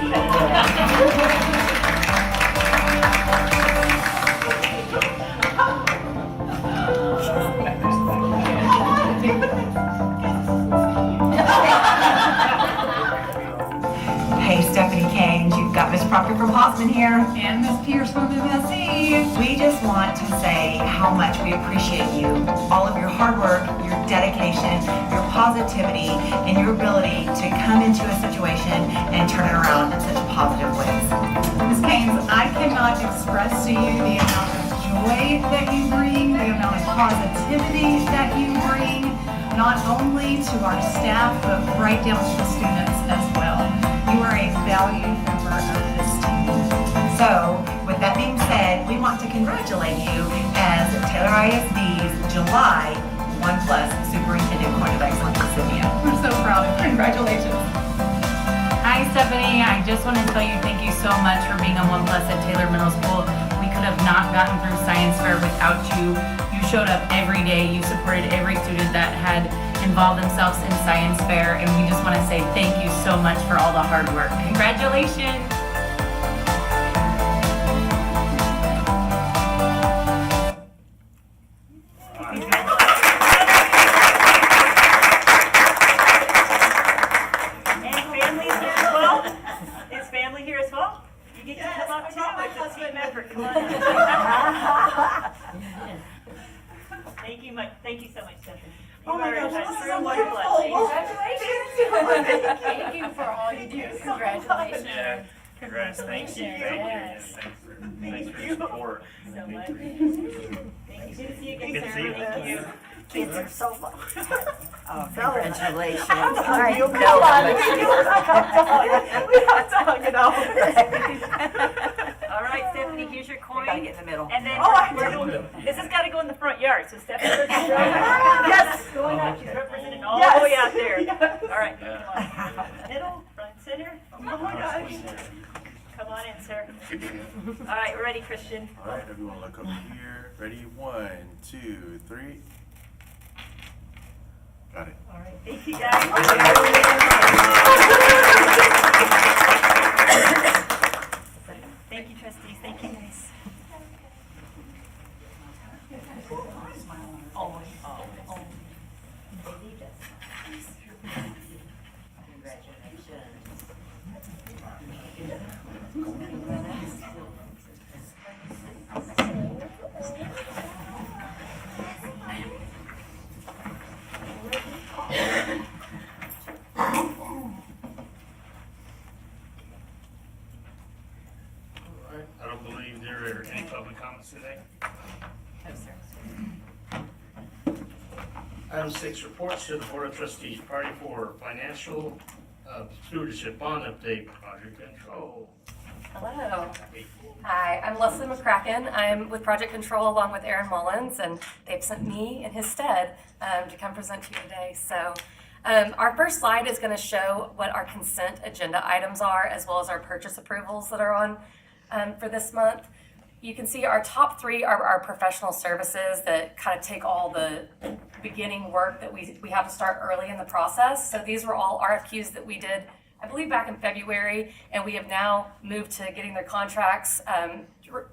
Hey, Stephanie Caines, you've got Miss Proctor from Hosman here. And Miss Pierce from MSC. We just want to say how much we appreciate you, all of your hard work, your dedication, your positivity, and your ability to come into a situation and turn it around in such positive ways. Ms. Caines, I cannot express to you the amount of joy that you bring, the amount of positivity that you bring, not only to our staff, but right down to the students as well. You are a valued member of this team. So, with that being said, we want to congratulate you as Taylor ISD's July 1+ Superintendent Coin of Excellence recipient. We're so proud. Congratulations. Hi, Stephanie. I just want to tell you thank you so much for being a 1+ at Taylor Middle School. We could have not gotten through Science Fair without you. You showed up every day. You supported every student that had involved themselves in Science Fair, and we just want to say thank you so much for all the hard work. Congratulations. Thank you so much, Stephanie. Oh my gosh, this is so wonderful. Congratulations. Thank you for all you do. Congratulations. Yeah, congrats, thank you, Yes. thanks for your support. So much. Thank you. Good to see you again, Good to see you. Sarah. Thank you. Kids are so fun. Oh, congratulations. All right. Come on, we have to hug it out. All right, Stephanie, here's your coin. Gotta get in the middle. And then Oh, I this has got to go in the front yard. So Stephanie, Yes. going out. She's representing all Yes. the way out there. Yes. All right, come on. Middle, front, center. Oh my gosh. Come on in, sir. All right, we're ready, Christian. All right, everyone, look over here. Ready? 1, 2, 3. Got it. All right, thank you guys. Thank you, trustees. Thank you, guys. I don't believe there are any public comments today. Item 6, reports to the Board of Trustees, party for financial stewardship bond update, project control. Hello. Hi, I'm Leslie McCracken. I'm with Project Control along with Aaron Mullins, and they've sent me in his stead to come present to you today. So our first slide is going to show what our consent agenda items are, as well as our purchase approvals that are on for this month. You can see our top 3 are our professional services that kind of take all the beginning work that we have to start early in the process. So these were all RFQs that we did, I believe, back in February, and we have now moved to getting their contracts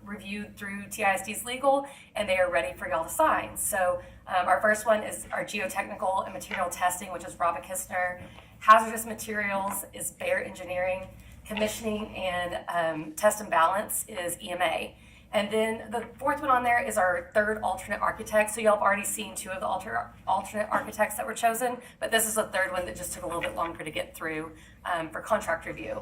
reviewed through TISD's legal, and they are ready for y'all to sign. So our first one is our geotechnical and material testing, which is Robert Kistner. Hazardous materials is Bear Engineering. Commissioning and test and balance is EMA. And then the fourth one on there is our third alternate architect. So y'all have already seen 2 of the alternate architects that were chosen, but this is the third one that just took a little bit longer to get through for contract review.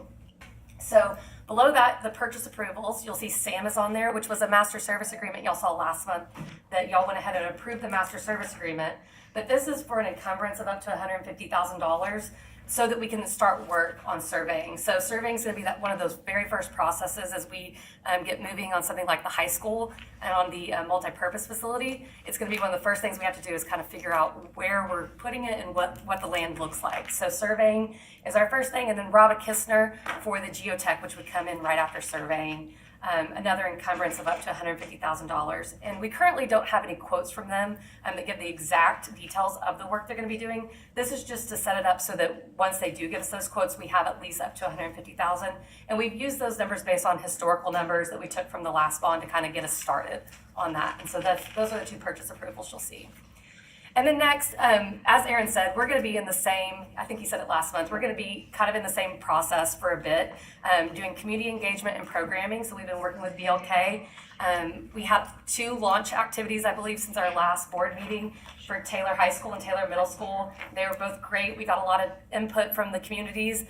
So below that, the purchase approvals, you'll see SAM is on there, which was a master service agreement y'all saw last month that y'all went ahead and approved the master service agreement. But this is for an encumbrance of up to $150,000. So that we can start work on surveying. So surveying is going to be one of those very first processes as we get moving on something like the high school and on the multi-purpose facility. It's going to be one of the first things we have to do is kind of figure out where we're putting it and what the land looks like. So surveying is our first thing, and then Robert Kistner for the geotech, which would come in right after surveying. another encumbrance of up to $150,000. And we currently don't have any quotes from them that give the exact details of the work they're going to be doing. This is just to set it up so that once they do give us those quotes, we have at least up to $150,000. And we've used those numbers based on historical numbers that we took from the last bond to kind of get us started on that. And so those are the two purchase approvals you'll see. And then next, as Aaron said, we're going to be in the same, I think he said it last month, we're going to be kind of in the same process for a bit, doing community engagement and programming. So we've been working with BLK. We have 2 launch activities, I believe, since our last board meeting for Taylor High School and Taylor Middle School. They were both great. We got a lot of input from the communities.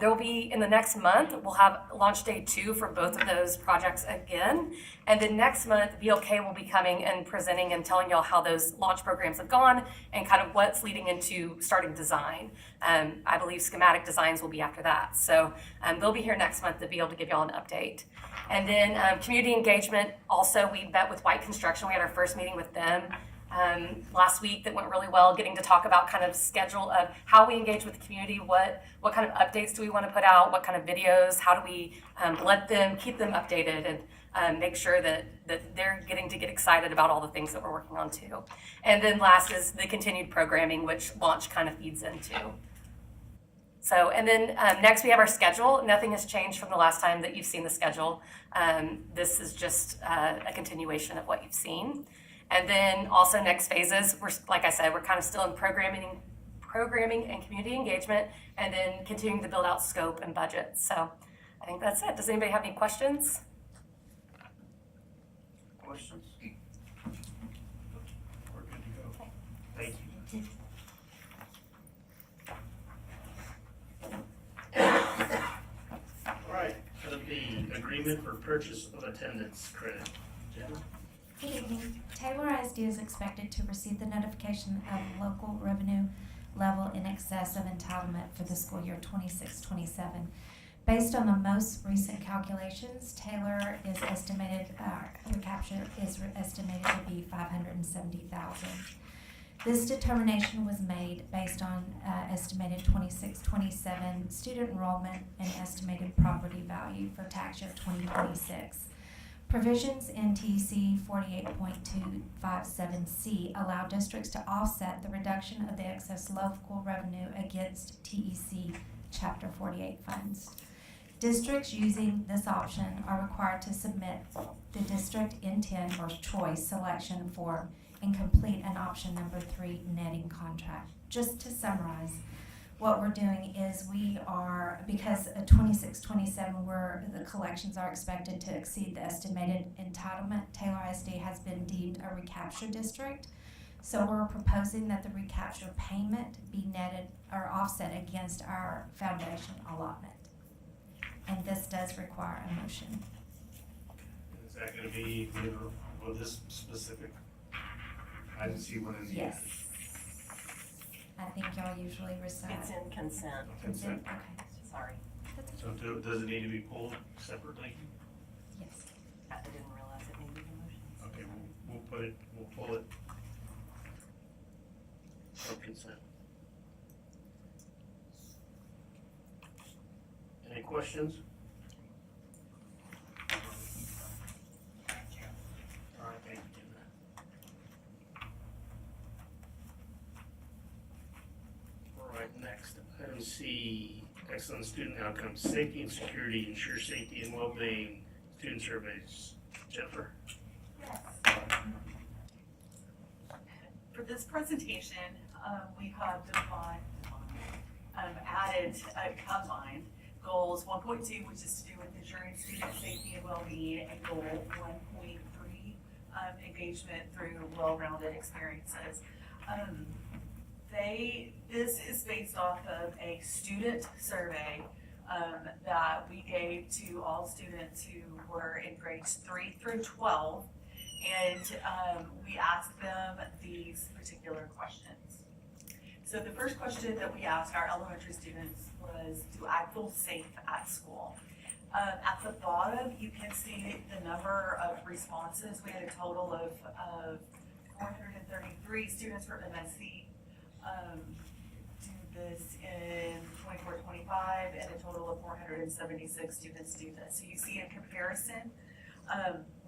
There will be, in the next month, we'll have launch day 2 for both of those projects again. And then next month, BLK will be coming and presenting and telling y'all how those launch programs have gone and kind of what's leading into starting design. I believe schematic designs will be after that. So they'll be here next month to be able to give y'all an update. And then community engagement, also we met with White Construction. We had our first meeting with them last week that went really well, getting to talk about kind of schedule of how we engage with the community, what kind of updates do we want to put out, what kind of videos, how do we let them, keep them updated and make sure that they're getting to get excited about all the things that we're working on too. And then last is the continued programming, which launch kind of feeds into. So, and then next we have our schedule. Nothing has changed from the last time that you've seen the schedule. This is just a continuation of what you've seen. And then also next phases, like I said, we're kind of still in programming and community engagement, and then continuing to build out scope and budget. So I think that's it. Does anybody have any questions? Questions? We're good to go. Thank you. All right, the agreement for purchase of attendance credit. Jenna? Good evening. Taylor ISD is expected to receive the notification of local revenue level in excess of entitlement for the school year 26-27. Based on the most recent calculations, Taylor is estimated, recapture is estimated to be $570,000. This determination was made based on estimated 26-27 student enrollment and estimated property value for tax year 2026. Provisions in TEC 48.257C allow districts to offset the reduction of the excess local revenue against TEC Chapter 48 funds. Districts using this option are required to submit the district intent or choice selection form and complete an option number 3 netting contract. Just to summarize, what we're doing is we are, because of 26-27, where the collections are expected to exceed the estimated entitlement, Taylor ISD has been deemed a recapture district. So we're proposing that the recapture payment be netted or offset against our foundation allotment. And this does require a motion. Is that gonna be, for this specific? I didn't see one in the. Yes. I think y'all usually recite. It's in consent, Consent, okay. sorry. So does it need to be pulled separately? Yes. I didn't realize it needed a motion. Okay, we'll pull it for consent. Any questions? All right, thank you, Jenna. All right, next, item C, excellent student outcomes, safety and security, ensure safety and well-being, student surveys. Jennifer? For this presentation, we have combined goals 1.2, which is to do with ensuring student safety and well-being, and goal 1.3, engagement through well-rounded experiences. This is based off of a student survey that we gave to all students who were in grades 3 through 12, and we asked them these particular questions. So the first question that we asked our elementary students was, do I feel safe at school? At the bottom, you can see the number of responses. We had a total of 433 students for MSC do this in 24-25, and a total of 476 students do this. So you see in comparison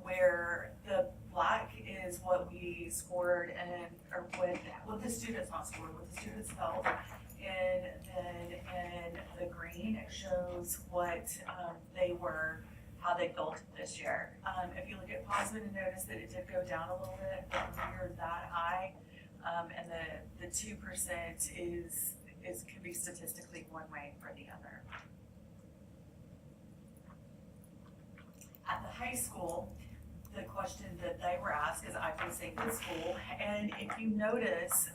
where the black is what we scored and, or what the students not scored, what the students felt. And then in the green, it shows what they were, how they felt this year. If you look at positive, notice that it did go down a little bit, but when you're that high, and the 2% is can be statistically one way or the other. At the high school, the question that they were asked is, I feel safe in school, and if you notice,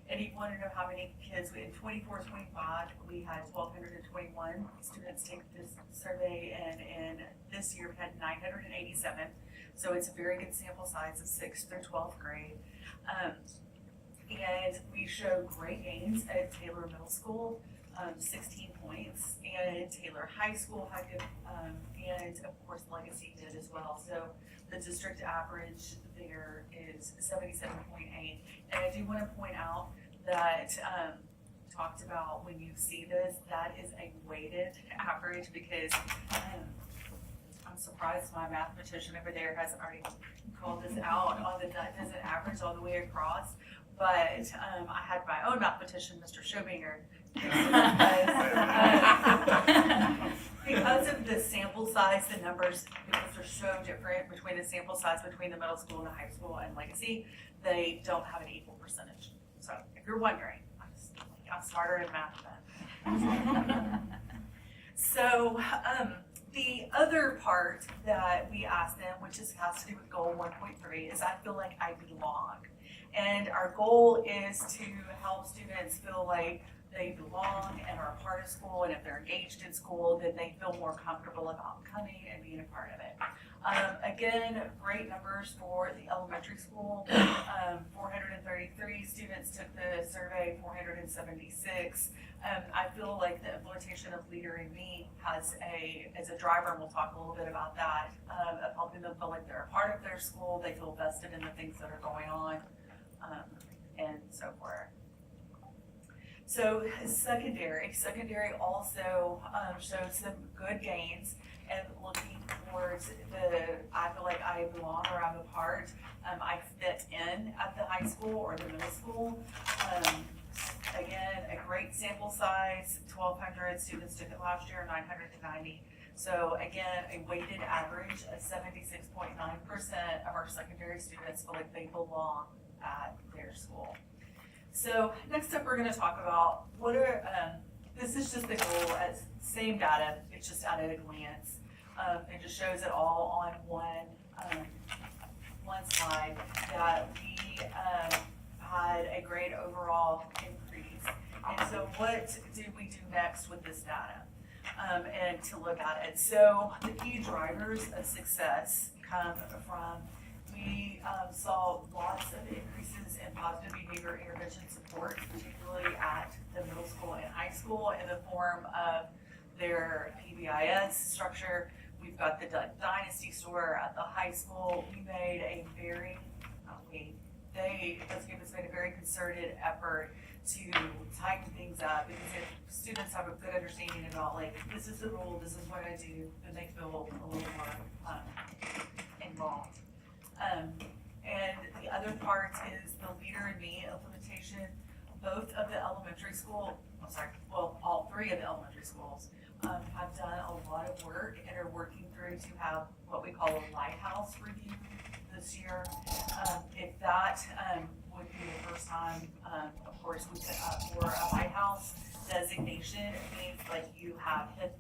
and you want to know how many kids, in 24-25, we had 1,221 students take this survey, and in this year we had 987. So it's a very good sample size of 6th through 12th grade. And we show great gains at Taylor Middle School, 16 points, and Taylor High School had good, and of course Legacy did as well. So the district average there is 77.8. And I do want to point out that talked about when you see this, that is a weighted average, because I'm surprised my mathematician over there hasn't already called this out on the that doesn't average all the way across. But I had my own mathematician, Mr. Schobinger, because of the sample size, the numbers, because they're so different between the sample size between the middle school and the high school and Legacy, they don't have an equal percentage. So if you're wondering, I'm smarter in math than. So the other part that we asked them, which has to do with goal 1.3, is I feel like I belong. And our goal is to help students feel like they belong and are a part of school, and if they're engaged in school, then they feel more comfortable about coming and being a part of it. Again, great numbers for the elementary school. 433 students took the survey, 476. I feel like the implementation of Leader in Me has as a driver, and we'll talk a little bit about that, of helping them feel like they're a part of their school, they feel vested in the things that are going on, and so forth. So secondary also showed some good gains, and looking towards I feel like I belong or I'm a part, I fit in at the high school or the middle school. Again, a great sample size, 1,200 students took it last year, 990. So again, a weighted average of 76.9% of our secondary students feel like they belong at their school. So next up, we're going to talk about what are, this is just the goal, as same data, it's just at a glance. It just shows it all on one slide, that we had a great overall increase. And so what do we do next with this data? And to look at it. So the key drivers of success come from, we saw lots of increases in positive behavior intervention support, particularly at the middle school and high school, in the form of their PBIS structure. We've got the Dynasty store at the high school. We made a very, those campus made a very concerted effort to tighten things up, because if students have a good understanding about, like, this is the rule, this is what I do, then they feel a little more involved. And the other part is the Leader in Me implementation. Both of the elementary school, all three of the elementary schools have done a lot of work and are working through to have what we call a lighthouse review this year. If that would be the first time, of course, we put up for a lighthouse designation. It means like you have hit,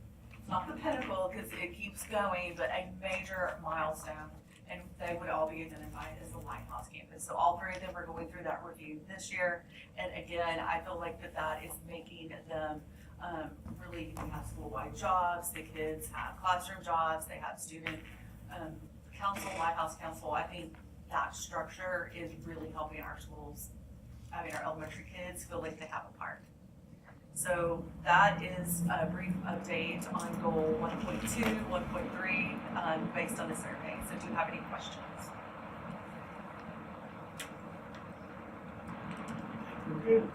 not the pinnacle because it keeps going, but a major milestone. And they would all be identified as the Lighthouse campus. So all three of them are going through that review this year. And again, I feel like that is making them really, we have school-wide jobs, the kids have classroom jobs, they have student council, Lighthouse council. I think that structure is really helping our schools, our elementary kids feel like they have a part. So that is a brief update on goal 1.2, 1.3, based on the survey. So do you have any questions? We're good.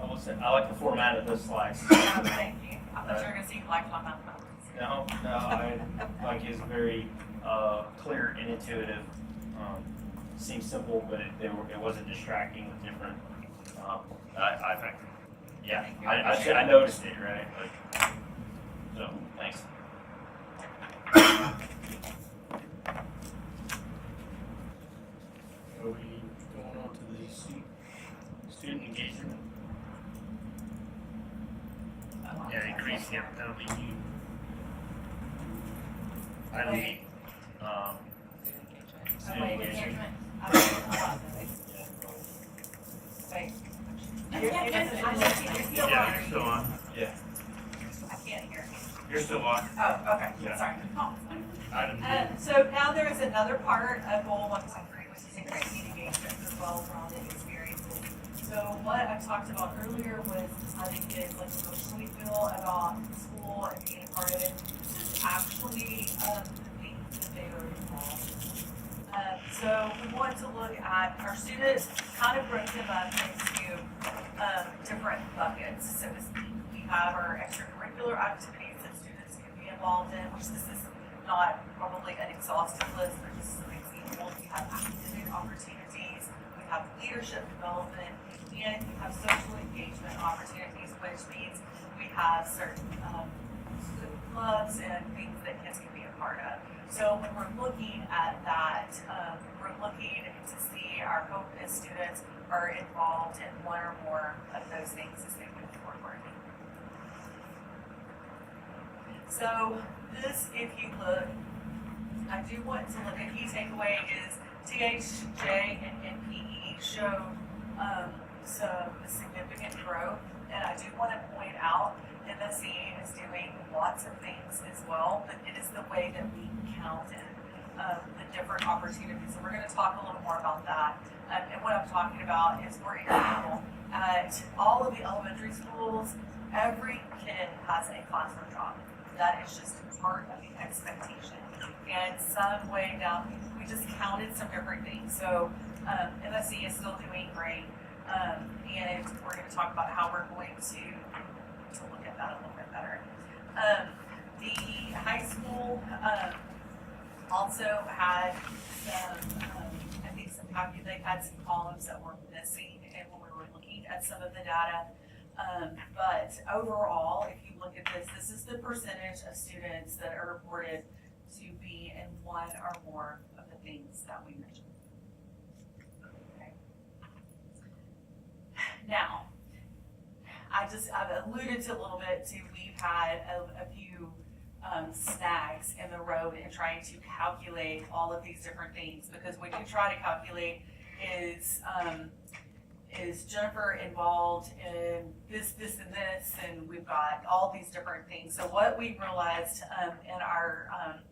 I like the format of this slides. Thank you. I thought you were gonna see lifetime mathematics. No, I like it's very clear and intuitive. Seems simple, but it wasn't distracting with different. I think, yeah, I noticed it, right? But, so thanks. Are we going on to the student engagement? Yeah, increase, yeah, that'll be you. Item E. Student engagement. Wait. You're still Yeah, on. you're still on. Yeah, I can't hear. you're still on. Oh, okay, Yeah. sorry. Item D. So now there is another part of goal 1.3, which is increasing engagement as well from the experiences. So what I talked about earlier was having kids like emotionally feel about school and being a part of it. This is actually the things that they are involved in. So we want to look at our students, kind of break them up into different buckets. So we have our extracurricular activities that students can be involved in, which this is not probably an exhaustive list, but just some examples. We have academic opportunities, we have leadership development, and we have social engagement opportunities, which means we have certain clubs and things that kids can be a part of. So when we're looking at that, we're looking to see our hope as students are involved in one or more of those things as they move forward. So this, if you look, I do want to look at key takeaway is THJ and NPE showed some significant growth, and I do want to point out MSE is doing lots of things as well, but it is the way that we counted the different opportunities. And we're going to talk a little more about that. And what I'm talking about is, for example, at all of the elementary schools, every kid has a classroom job. That is just part of the expectation. And some way down, we just counted some different things. So MSE is still doing great. And we're going to talk about how we're going to look at that a little bit better. The high school also had some, I think they had some columns that were missing and when we were looking at some of the data. But overall, if you look at this is the percentage of students that are reported to be in one or more of the things that we mentioned. Okay. Now, I've alluded to a little bit to we've had a few snags in the road in trying to calculate all of these different things, because when you try to calculate is Jennifer involved in this, and this, and we've got all these different things. So what we realized in our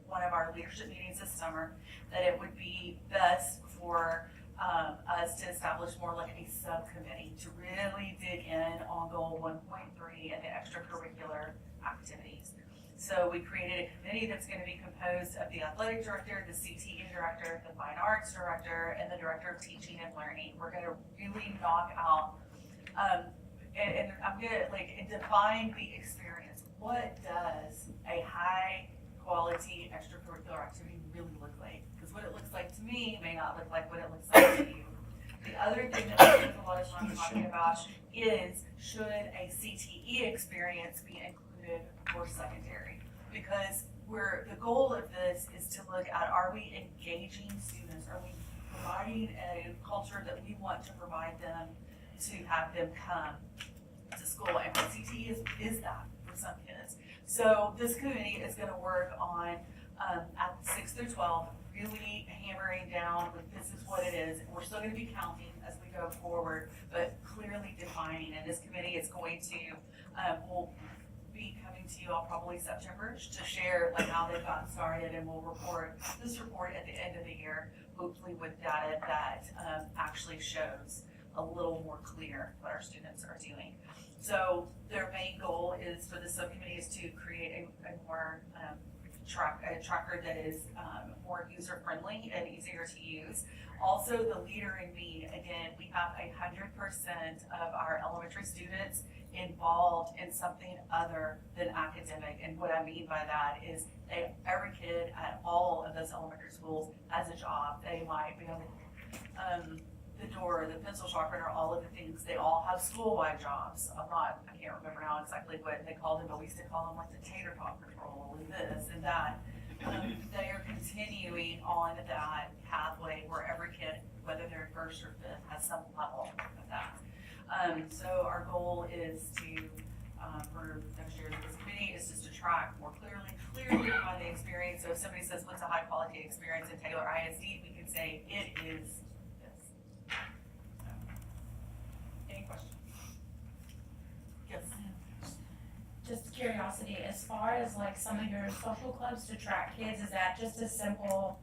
one of our leadership meetings this summer, that it would be best for us to establish more like a subcommittee to really dig in on goal 1.3 and the extracurricular activities. So we created a committee that's going to be composed of the athletic director, the CTE director, the fine arts director, and the director of teaching and learning. We're going to really knock out, and I'm going to define the experience. What does a high quality extracurricular activity really look like? Because what it looks like to me may not look like what it looks like to you. The other thing that we spend a lot of time talking about is, should a CTE experience be included or secondary? Because the goal of this is to look at, are we engaging students? Are we providing a culture that we want to provide them to have them come to school? And CTE is that for some kids. So this committee is going to work on at 6 through 12, really hammering down with this is what it is. We're still going to be counting as we go forward, but clearly defining. And this committee is going to, will be coming to you all probably September to share like how they've gotten started, and we'll report this report at the end of the year, hopefully with data that actually shows a little more clear what our students are doing. So their main goal is for the subcommittee is to create a more tracker that is more user-friendly and easier to use. Also, the leader in me, again, we have 100% of our elementary students involved in something other than academic. And what I mean by that is every kid at all of those elementary schools has a job. They might be on the door, the pencil sharpener, all of the things. They all have school-wide jobs. I can't remember now exactly what they called them, but we used to call them like the tater tot patrol and this and that. They are continuing on that pathway where every kid, whether they're in first or fifth, has some level of that. So our goal is to, for next year, this committee is just to track more clearly by the experience. So if somebody says, what's a high quality experience in Taylor ISD, we can say it is this. So, any questions? Yes. Just curiosity, as far as like some of your social clubs to track kids, is that just a simple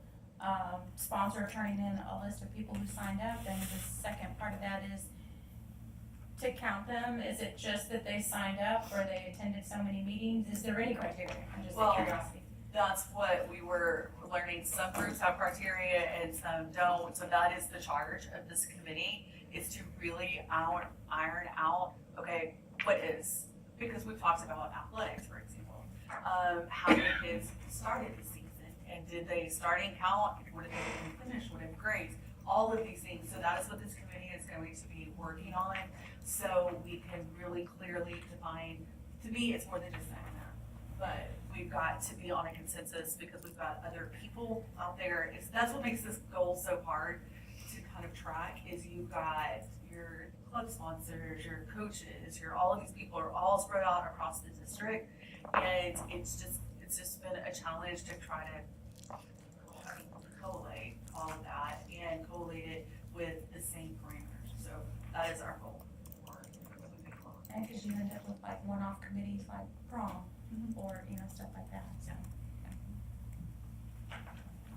sponsor turning in a list of people who signed up? And the second part of that is to count them. Is it just that they signed up or they attended so many meetings? Is there any criteria? I'm just Well, curiosity. That's what we were learning. Some groups have criteria and some don't. So that is the charge of this committee, is to really iron out, okay, what is, because we've talked about athletics, for example. How many kids started the season, and did they starting count? What did they finish? What did grades? All of these things. So that is what this committee is going to be working on. So we can really clearly define, to me, it's more than just saying that. But we've got to be on a consensus because we've got other people out there. That's what makes this goal so hard to kind of track, is you've got your club sponsors, your coaches, all of these people are all spread out across the district. And it's just been a challenge to try to collate all of that and collate it with the same parameters. So that is our goal. And because you end up with like one-off committees like prom or, stuff like that, so.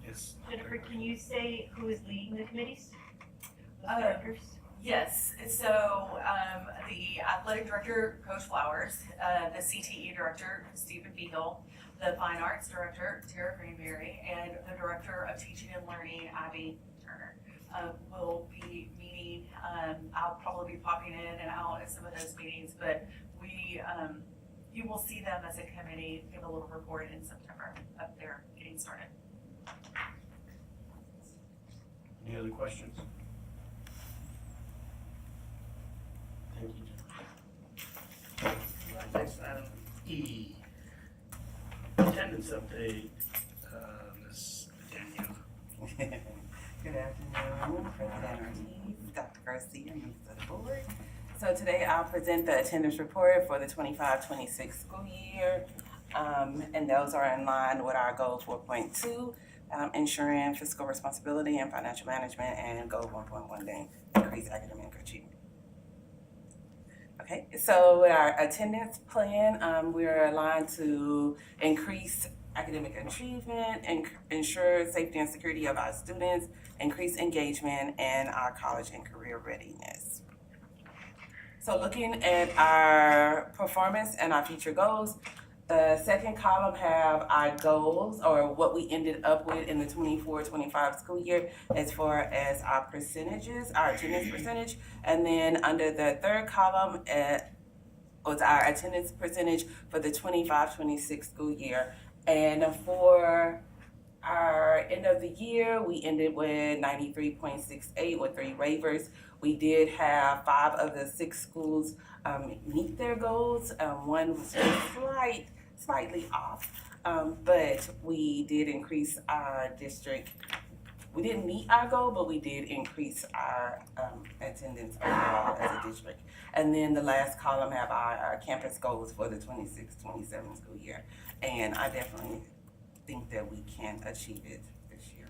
Yes. Jennifer, can you say who is leading the committees? The Uh, directors? Yes, so the athletic director, Coach Flowers, the CTE director, Stephen Beagle, the fine arts director, Tara Greenberry, and the director of teaching and learning, Abby Turner, will be meeting. I'll probably be popping in and out at some of those meetings, but you will see them as a committee give a little report in September of their getting started. Any other questions? Thank you, Jennifer. Next item E, attendance update, Ms. Danielle. Good afternoon, President Ortiz, Dr. Garcia, members of the board. So today I'll present the attendance report for the 25-26 school year. And those are in line with our goal 4.2, ensuring fiscal responsibility and financial management, and goal 1.1 being increase academic achievement. Okay, so with our attendance plan, we're aligned to increase academic achievement, and ensure safety and security of our students, increase engagement, and our college and career readiness. So looking at our performance and our future goals, the second column have our goals, or what we ended up with in the 24-25 school year as far as our percentages, our attendance percentage. And then under the third column was our attendance percentage for the 25-26 school year. And for our end of the year, we ended with 93.68 with 3 waivers. We did have 5 of the 6 schools meet their goals. One was slightly off, but we did increase our district. We didn't meet our goal, but we did increase our attendance overall as a district. And then the last column have our campus goals for the 26-27 school year. And I definitely think that we can achieve it this year.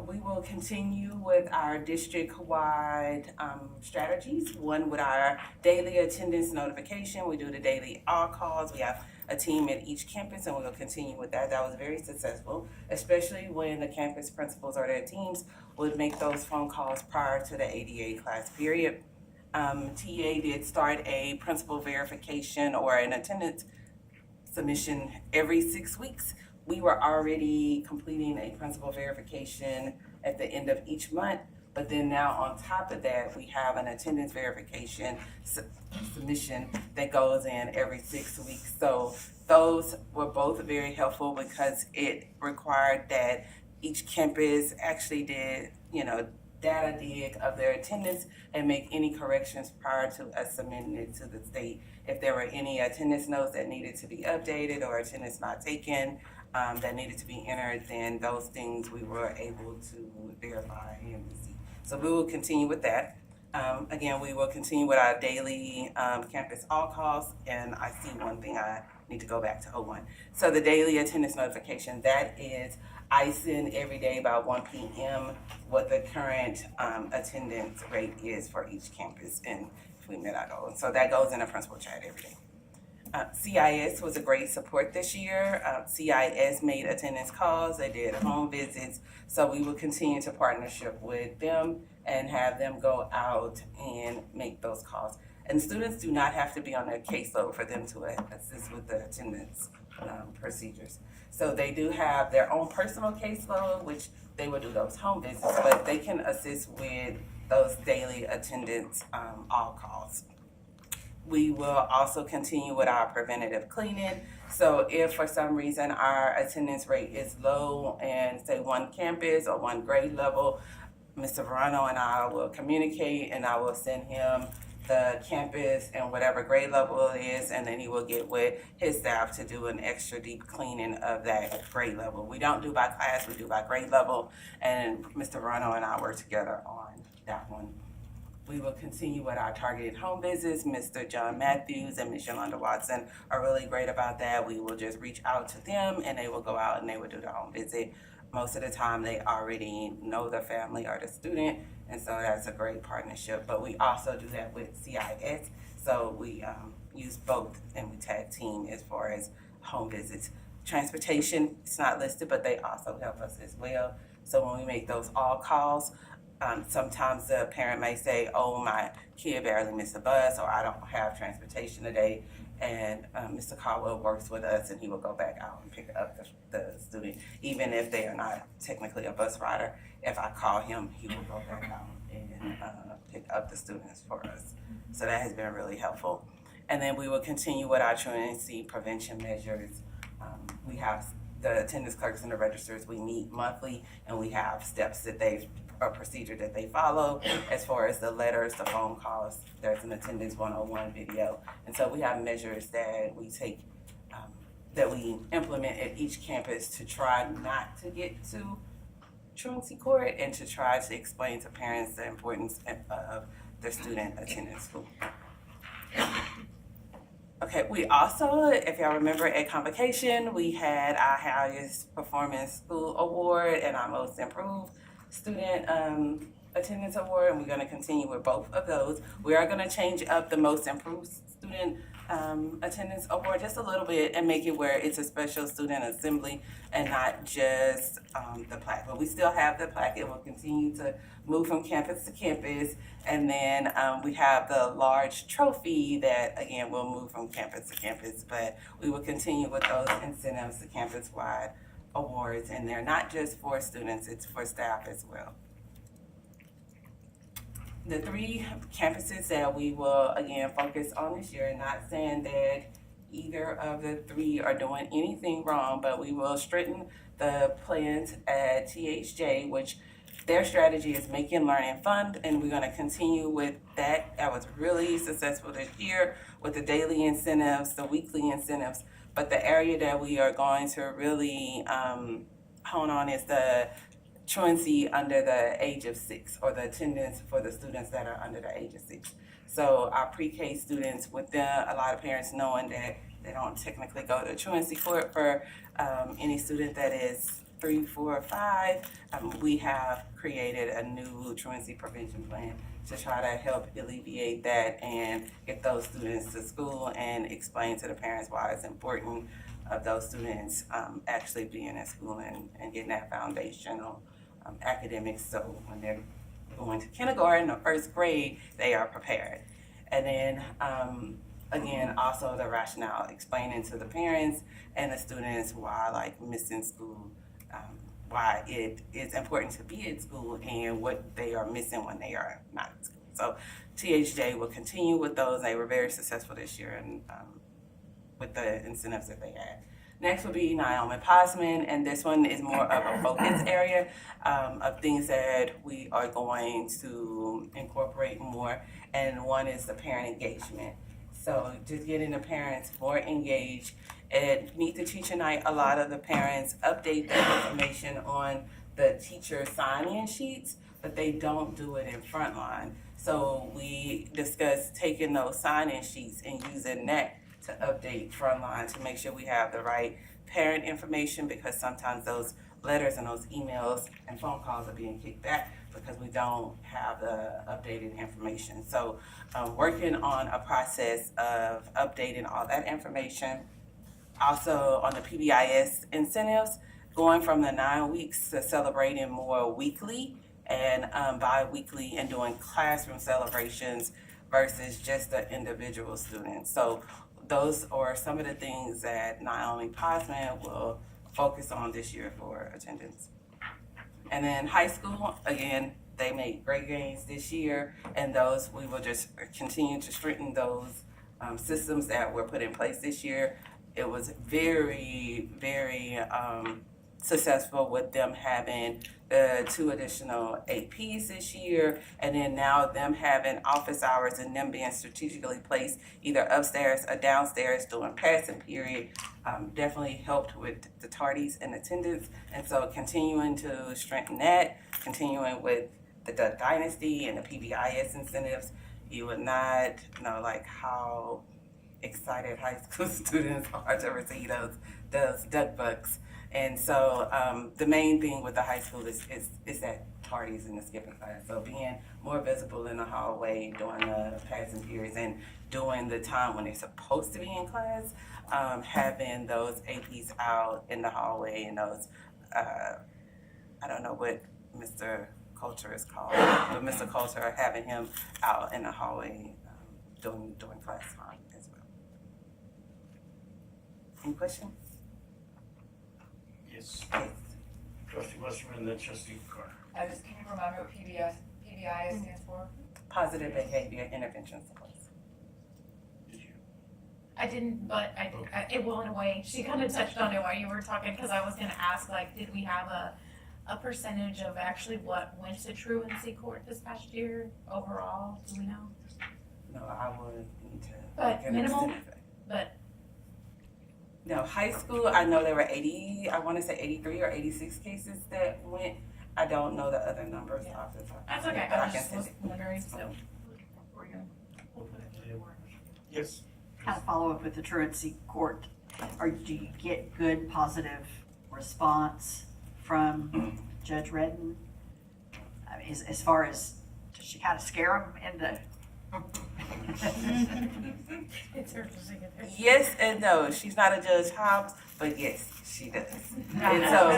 We will continue with our district-wide strategies. One with our daily attendance notification. We do the daily all calls. We have a team at each campus, and we'll continue with that. That was very successful, especially when the campus principals or their teams would make those phone calls prior to the ADA class period. TA did start a principal verification or an attendance submission every 6 weeks. We were already completing a principal verification at the end of each month, but then now on top of that, we have an attendance verification submission that goes in every 6 weeks. So those were both very helpful because it required that each campus actually did, data dig of their attendance and make any corrections prior to us submitting it to the state. If there were any attendance notes that needed to be updated or attendance not taken that needed to be entered, then those things we were able to verify and see. So we will continue with that. Again, we will continue with our daily campus all calls, and I see one thing I need to go back to 01. So the daily attendance notification, that is, I send every day about 1 p.m. what the current attendance rate is for each campus, and if we met our goal. So that goes in a principal chat every day. CIS was a great support this year. CIS made attendance calls, they did home visits, so we will continue to partnership with them and have them go out and make those calls. And students do not have to be on their caseload for them to assist with the attendance procedures. So they do have their own personal caseload, which they will do those home visits, but they can assist with those daily attendance all calls. We will also continue with our preventative cleaning. So if for some reason our attendance rate is low in, say, one campus or one grade level, Mr. Verano and I will communicate, and I will send him the campus and whatever grade level it is, and then he will get with his staff to do an extra deep cleaning of that grade level. We don't do by class, we do by grade level, and Mr. Verano and I work together on that one. We will continue with our targeted home visits. Mr. John Matthews and Ms. Yolanda Watson are really great about that. We will just reach out to them and they will go out and they will do the home visit. Most of the time they already know the family or the student, and so that's a great partnership. But we also do that with CIS, so we use both and we tag team as far as home visits. Transportation, it's not listed, but they also help us as well. So when we make those all calls, sometimes the parent may say, oh, my kid barely missed a bus, or I don't have transportation today. And Mr. Caldwell works with us, and he will go back out and pick up the student. Even if they are not technically a bus rider, if I call him, he will go back out and pick up the students for us. So that has been really helpful. And then we will continue with our truancy prevention measures. We have the attendance clerks and the registers, we meet monthly, and we have steps that a procedure that they follow as far as the letters, the phone calls. There's an attendance 101 video. And so we have measures that we take, that we implement at each campus to try not to get to truancy court and to try to explain to parents the importance of their student attending school. Okay, we also, if y'all remember at Convocation, we had our highest performance school award and our most improved student attendance award, and we're going to continue with both of those. We are going to change up the most improved student attendance award just a little bit and make it where it's a special student assembly and not just the plaque. But we still have the plaque. It will continue to move from campus to campus, and then we have the large trophy that again will move from campus to campus, but we will continue with those incentives, the campus-wide awards, and they're not just for students, it's for staff as well. The 3 campuses that we will again focus on this year, not saying that either of the 3 are doing anything wrong, but we will strengthen the plans at THJ, which their strategy is making learning fun, and we're going to continue with that. That was really successful this year with the daily incentives, the weekly incentives. But the area that we are going to really hone on is the truancy under the age of 6, or the attendance for the students that are under the age of 6. So our pre-K students, with them, a lot of parents knowing that they don't technically go to truancy court for any student that is 3, 4, or 5, we have created a new truancy prevention plan to try to help alleviate that and get those students to school and explain to the parents why it's important of those students actually being in school and getting that foundational academics, so when they're going to kindergarten or 1st grade, they are prepared. And then again, also the rationale, explaining to the parents and the students why like missing school, why it is important to be at school and what they are missing when they are not at school. So THJ will continue with those. They were very successful this year and with the incentives that they had. Next will be Naomi Posman, and this one is more of a focus area of things that we are going to incorporate more, and one is the parent engagement. So just getting the parents more engaged. At Meet the Teacher Night, a lot of the parents update their information on the teacher sign-in sheets, but they don't do it in Frontline. So we discussed taking those sign-in sheets and using that to update Frontline to make sure we have the right parent information, because sometimes those letters and those emails and phone calls are being kicked back because we don't have the updated information. So working on a process of updating all that information. Also on the PBIS incentives, going from the 9 weeks to celebrating more weekly and bi-weekly, and doing classroom celebrations versus just the individual students. So those are some of the things that Naomi Posman will focus on this year for attendance. And then high school, again, they made great gains this year, and those we will just continue to strengthen those systems that were put in place this year. It was very, very successful with them having the 2 additional APs this year, and then now them having office hours and them being strategically placed either upstairs or downstairs during passing period definitely helped with the tardies and attendance. And so continuing to strengthen that, continuing with the Duck Dynasty and the PBIS incentives, you would not know like how excited high school students are to receive those duck bucks. And so the main thing with the high school is that tardies in the skipping class. So being more visible in the hallway during the passing periods and during the time when they're supposed to be in class, having those APs out in the hallway and those, I don't know what Mr. Coulter is called, but Mr. Coulter having him out in the hallway during class time as well. Any questions? Yes. Trustee Westerman, then Trustee Carter. Can you remind me what PBI stands for? Positive behavior intervention supports. Did you? I didn't, but it will in a way. She kind of touched on it while you were talking, because I was gonna ask, like, did we have a percentage of actually what went to truancy court this past year overall? Do we know? No, I would need to. But get minimal? extended. But No, high school, I know there were 80, I want to say 83 or 86 cases that went. I don't know the other numbers off the top. that's okay. But I I can just send was it. wondering. So Yes. Kind of follow up with the truancy court. Do you get good positive response from Judge Redden? I mean, as far as, does she kind of scare them into? it's her to sing it. Yes and no. She's not a Judge Hobbs, but yes, she does. And so,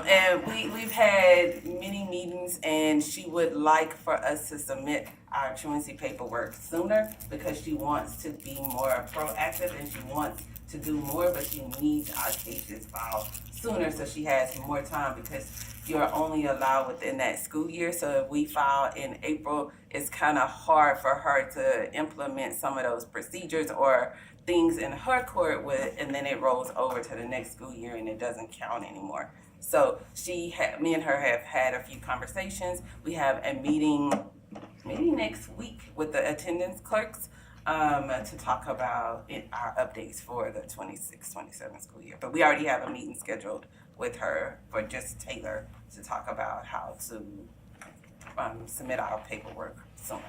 and we've had many meetings, and she would like for us to submit our truancy paperwork sooner because she wants to be more proactive and she wants to do more, but she needs our cases filed sooner so she has more time, because you're only allowed within that school year. So if we file in April, it's kind of hard for her to implement some of those procedures or things in her court with, and then it rolls over to the next school year and it doesn't count anymore. So me and her have had a few conversations. We have a meeting maybe next week with the attendance clerks to talk about our updates for the 26-27 school year. But we already have a meeting scheduled with her for just Taylor to talk about how to submit our paperwork sooner.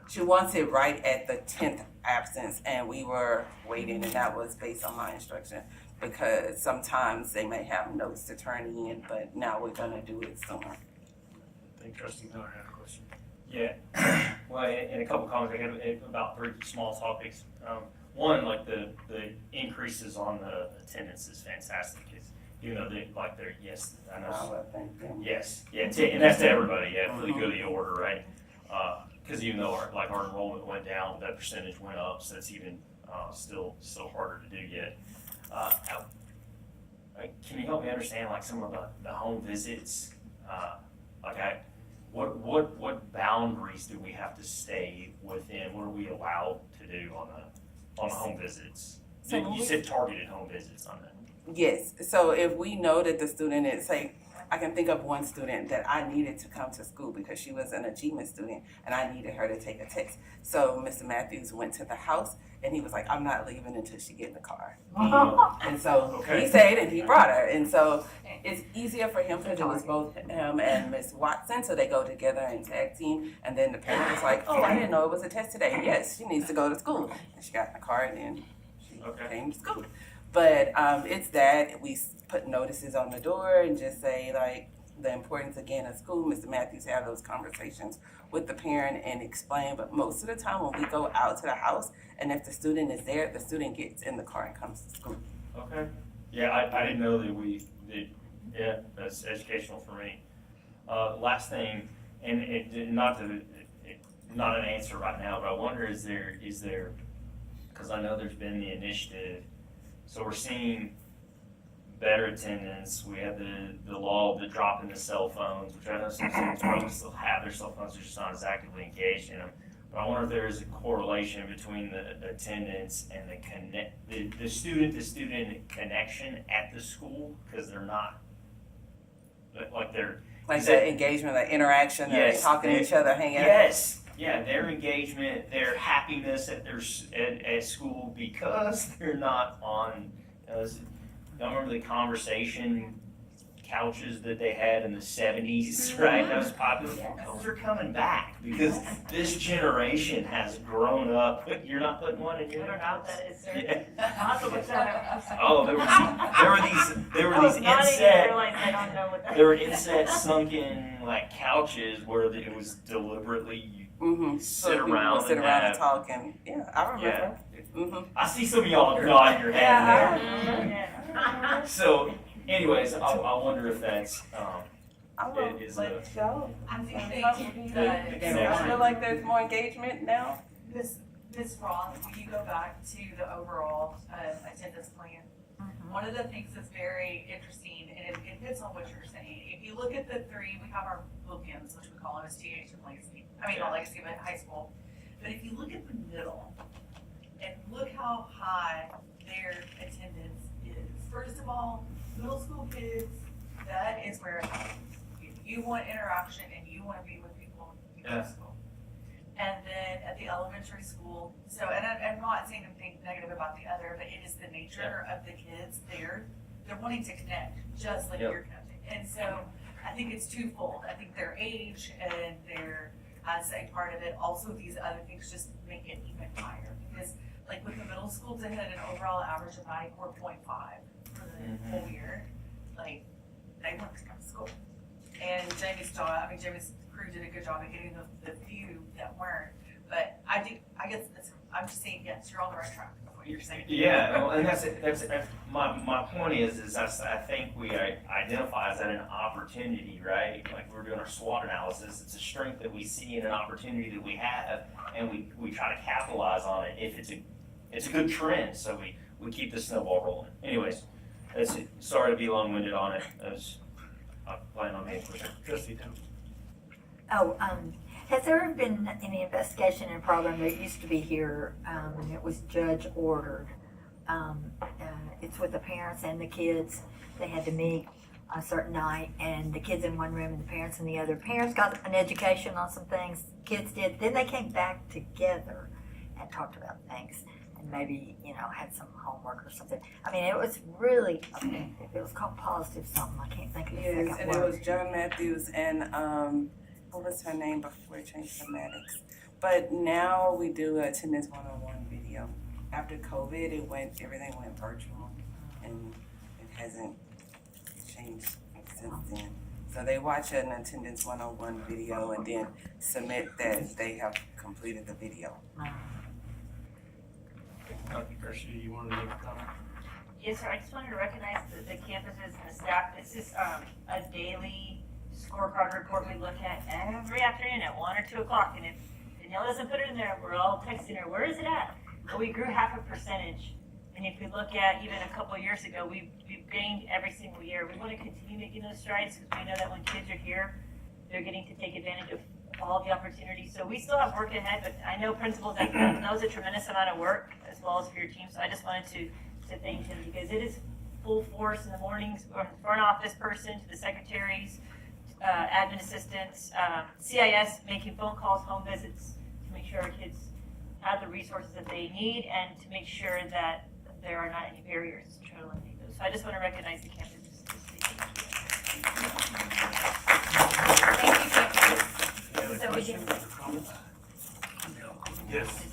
She wants it right at the 10th absence, and we were waiting, and that was based on my instruction, because sometimes they may have notes to turn in, but now we're gonna do it sooner. I think Trustee Miller had a question. Yeah, well, in a couple comments, I got about 3 small topics. One, like the increases on the attendance is fantastic. It's, you know, they're yes, I know. Thank them. Yes, yeah, and that's to everybody. Yeah, for the good of the order, right? because even though our enrollment went down, that percentage went up, so it's even still harder to do yet. Can you help me understand like some of the home visits? What boundaries do we have to stay within? What are we allowed to do on the home visits? So You said targeted home visits on that. Yes, so if we know that the student is, say, I can think of one student that I needed to come to school because she was an achievement student and I needed her to take a test. So Mr. Matthews went to the house and he was like, I'm not leaving until she get in the car. And so he stayed and he brought her. And so it's easier for him because it was both him and Miss Watson, so they go together and tag team. And then the parent was like, oh, I didn't know it was a test today. Yes, she needs to go to school. And she got in the car and then she came to school. But it's that we put notices on the door and just say like the importance again of school. Mr. Matthews have those conversations with the parent and explain. But most of the time when we go out to the house and if the student is there, the student gets in the car and comes to school. Okay. Yeah, I didn't know that yeah, that's educational for me. Last thing, and not an answer right now, but I wonder is there, because I know there's been the initiative, so we're seeing better attendance. We have the law of the dropping the cell phones, which I know some students probably still have their cell phones, they're just not as actively engaged in them. But I wonder if there is a correlation between the attendance and the student connection at the school, because they're not like they're like the engagement, the interaction, yes, talking to each other, hanging out. Yes, yeah, their engagement, their happiness at at school because they're not on. I remember the conversation couches that they had in the 70s, right? That was popular. Those are coming back because this generation has grown up. You're not putting one in your house. Yeah. Oh, there were these inset. There were inset sunken like couches where it was deliberately sit around and talk and I remember. Yeah. I see some of y'all nodding your head there. So. Anyways, I wonder if that's Let's go. I do think I feel like there's more engagement now. Ms. Roth, when you go back to the overall attendance plan, one of the things that's very interesting, and it hits on what you're saying. If you look at the three, we have our bookends, which we call them as TH and Legacy. I mean, not Legacy, but high school. But if you look at the middle, and look how high their attendance is. First of all, middle school kids, that is where it happens. If you want interaction and you want to be with people, you go to school. And then at the elementary school, so, and I'm not saying anything negative about the other, but it is the nature of the kids there. They're wanting to connect, just like you're connecting. And so I think it's twofold. I think their age and their, as a part of it, also these other things just make it even higher. Because like with the middle school, they had an overall average of 94.5 for the whole year. Like, they want to come to school. And Jamie's crew did a good job of getting the few that weren't. But I guess I'm just saying, yes, you're on the right track of what you're saying. Yeah, well, and that's my point is I think we identify as that an opportunity, right? Like we're doing our SWOT analysis. It's a strength that we see and an opportunity that we have, and we try to capitalize on it if it's a good trend. So we keep the snowball rolling. Anyways, that's it. Sorry to be long-winded on it. I plan on being quick. Trustee Tim. Has there been any investigation in a program that used to be here, and it was judge ordered? It's with the parents and the kids. They had to meet a certain night, and the kids in one room and the parents in the other. Parents got an education on some things, kids did. Then they came back together and talked about things, and maybe, had some homework or something. I mean, it was really, it was called Positive something. I can't think of the second word. And it was John Matthews and, what was her name before it changed to Maddox? But now we do attendance 101 video. After COVID, everything went virtual, and it hasn't changed since then. So they watch an attendance 101 video and then submit that they have completed the video. Dr. Garcia, you wanted to make a comment? Yes, sir. I just wanted to recognize the campuses and the staff. This is a daily scorecard report we look at every afternoon at 1 or 2 o'clock, and it Danielle doesn't put it in there, we're all texting her, where is it at? Well, we grew 0.5%. And if we look at even a couple of years ago, we've gained every single year. We want to continue making those strides because we know that when kids are here, they're getting to take advantage of all of the opportunities. So we still have work ahead, but I know principals that knows a tremendous amount of work as well as for your team. So I just wanted to thank him because it is full force in the mornings from the front office person to the secretaries, admin assistants, CIS making phone calls, home visits to make sure our kids have the resources that they need and to make sure that there are not any barriers to try to eliminate those. So I just want to recognize the campus. Any other So we questions or comments? Yes.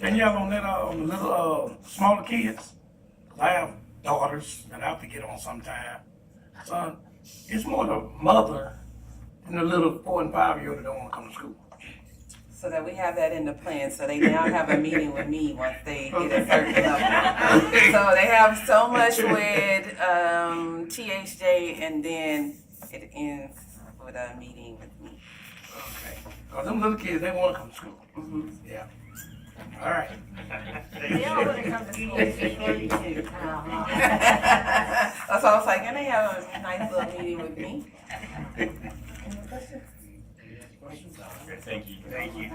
Danielle, on that, the little, smaller kids, 'cause I have daughters that I have to get on sometime. Son, it's more the mother than the little 4 and 5-year-old that don't want to come to school. So that we have that in the plan, so they now have a meeting with me once they hit a certain level. So they have so much with THJ, and then it ends with a meeting with me. Okay. Cause them little kids, they want to come to school. Yeah. All right. They all want to come to school. It's 32. That's why I was like, can they have a nice little meeting with me? Any questions? Okay, thank you. Thank you.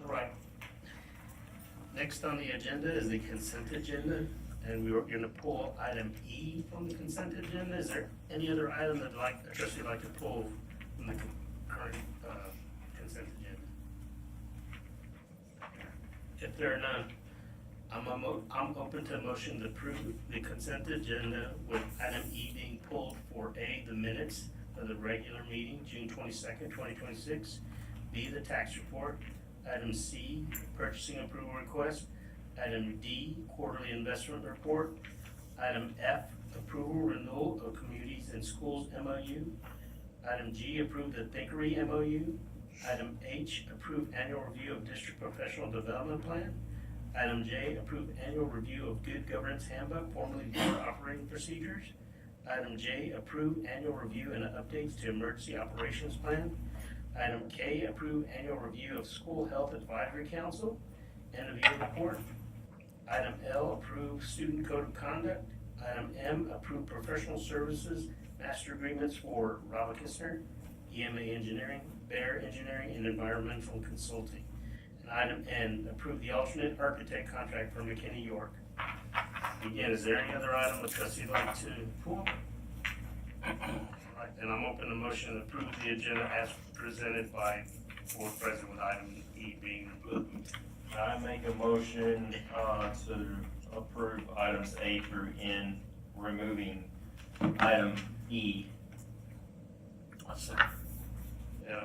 All right. Next on the agenda is the consent agenda, and we're gonna pull item E from the consent agenda. Is there any other item that a trustee would like to pull from the current, consent agenda? If there are none, I'm open to a motion to approve the consent agenda with item E being pulled for A, the minutes of the regular meeting, June 22nd, 2026, B, the tax report, item C, purchasing approval request, item D, quarterly investment report, item F, approval renewal of communities and schools MOU, item G, approve the Thinkery MOU, item H, approve annual review of district professional development plan, item J, approve annual review of good governance handbook, formerly board operating procedures, item J, approve annual review and updates to emergency operations plan. Item K, approve annual review of school health advisory council, end of year report. Item L, approve student code of conduct. Item M, approve professional services master agreements for Robert Kistner, EMA Engineering, Bear Engineering, and Environmental Consulting. And item N, approve the alternate architect contract for McKinney York. Again, is there any other item that trustee would like to pull? Alright, then I'm open to motion to approve the agenda as presented by board president with item E being removed. I make a motion to approve items A through N, removing item E.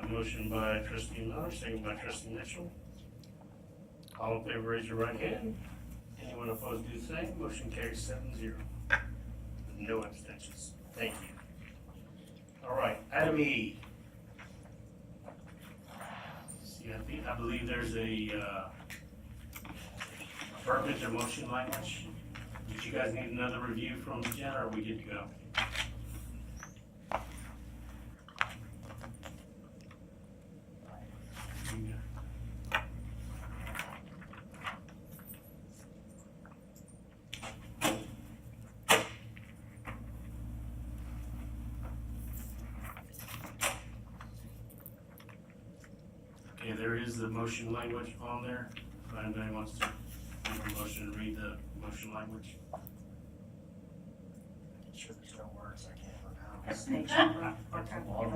Motion by trustee Miller, second by trustee Mitchell. All in favor, raise your right hand. Anyone opposed, do the same. Motion carries 7-0. No abstentions. Thank you. All right, item E. See, I believe there's a verbiage or motion language. Did you guys need another review from Jen, or are we good to go? Okay, there is the motion language on there. If anybody wants to make a motion to read the motion language. Sure, there's no words, I can't pronounce. Page number, what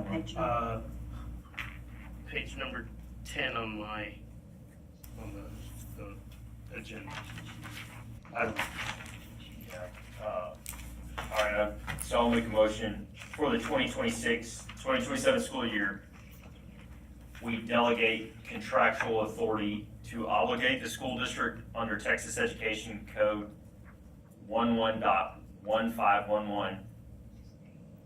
page number? Page number 10 on the agenda. All right, so I'll make a motion for the 2026-2027 school year. We delegate contractual authority to obligate the school district under Texas Education Code 11.1511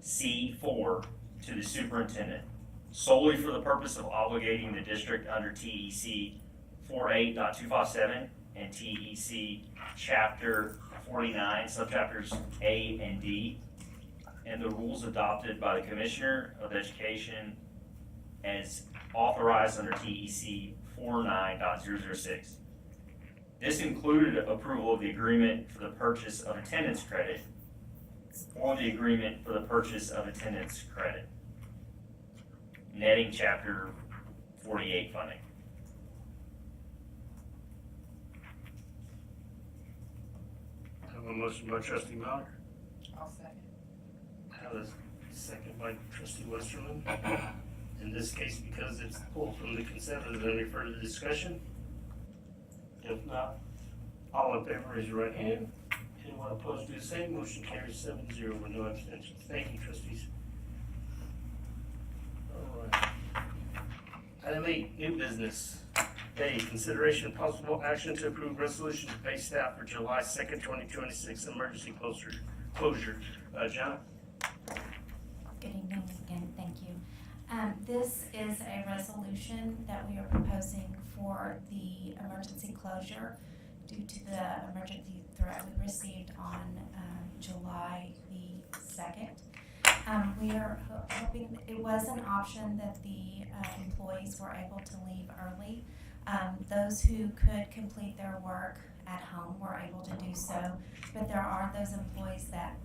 C4 to the superintendent solely for the purpose of obligating the district under TEC 48.257 and TEC Chapter 49, subchapters A and D, and the rules adopted by the Commissioner of Education as authorized under TEC 49.006. This included approval of the agreement for the purchase of attendance credit or the agreement for the purchase of attendance credit, netting Chapter 48 funding. I have a motion by trustee Mallard. I'll second. I have a second by trustee Westerman. In this case, because it's pulled from the consent, is there any further discussion? If not, all in favor, raise your right hand. Anyone opposed, do the same. Motion carries 7-0 with no abstentions. Thank you, trustees. All right. Item 8, new business. A, consideration of possible action to approve resolution to pay staff for July 2nd, 2026 emergency closure. John? Good evening again, thank you. This is a resolution that we are proposing for the emergency closure due to the emergency threat we received on July the 2nd. We are hoping, it was an option that the employees were able to leave early. Those who could complete their work at home were able to do so, but there are those employees that